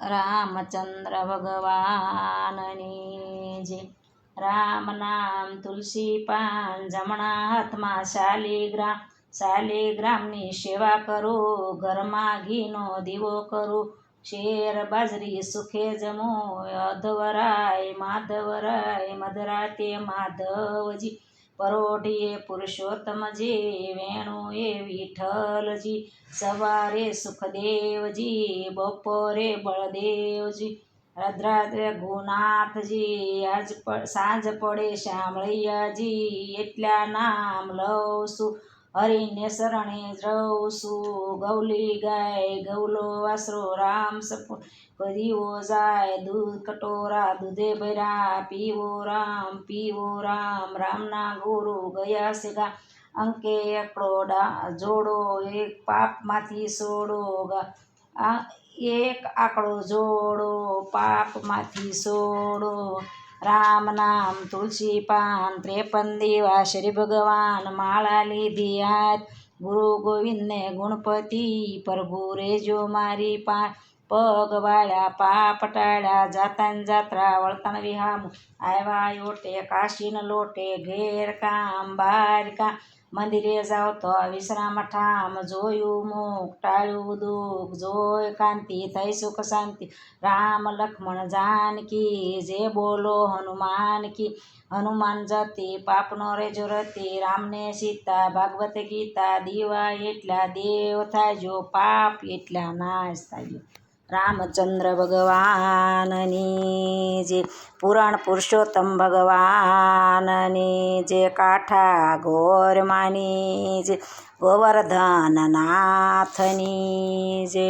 રામચંદ્ર ભગવાનની જય। રામ નામ તુલસી પાન, જમણા હાથમાં શાલિગ્રામ। શાલિગ્રામની સેવા કરો, ઘરમાં ઘીનો દીવો કરો। શેર બાજરી સુખે જમો, અધવરાય માધવરાય, મધરાતે માધવજી। પરોઢીએ પુરુષોત્તમજી, વેણુએ વિઠ્ઠલજી। સવારે સુખદેવજી, બપોરે બળદેવજી। રાધે રઘુનાથજી, સાંજ પડે શામળિયાજી। એટલા નામ લઉં છું, હરિને શરણે રહું છું। ગૌલી ગાય ગૌલો વાસરો, રામ સપૂત દીવો જાય। દૂધ કટોરા દૂધે ભર્યા, પીવો રામ રામના ગુરુ ગયા છે ગા। અંકે એકડો જોડો, એક પાપમાંથી છોડો। એક આંકડો જોડો, પાપમાંથી છોડો। રામ નામ તુલસી પાન, 53 દીવા શ્રી ભગવાન। માળા લીધી હાથ, ગુરુ ગોવિંદને ગુણપતિ। પ્રભુ રેજો મારી પાસ, પગ વાળ્યા પાપ ટાળ્યા। જાતા જાત્રા વળતાણ વિહામું, આવ્યા ઓટે કાશીન લોટે। ઘેર કામ બાર કામ, મંદિરે જાઓ તો વિશ્રામ ઠામ। જોયું મુખ ટાળ્યું દુઃખ, જોઈ કાંતિ થઈ સુખ શાંતિ। રામ લક્ષ્મણ જાનકી, જે બોલો હનુમાન કી। હનુમાન જતી પાપનો રેજો રતી, રામને સીતા ભાગવત ગીતા। દીવા એટલા દેવ થાજો, પાપ એટલા નાશ થાજો। રામચંદ્ર ભગવાનની જય। પુરાણ પુરુષોત્તમ ભગવાનની જય। કાઠા ગોરમાની જય, ગોવર્ધન નાથની જય।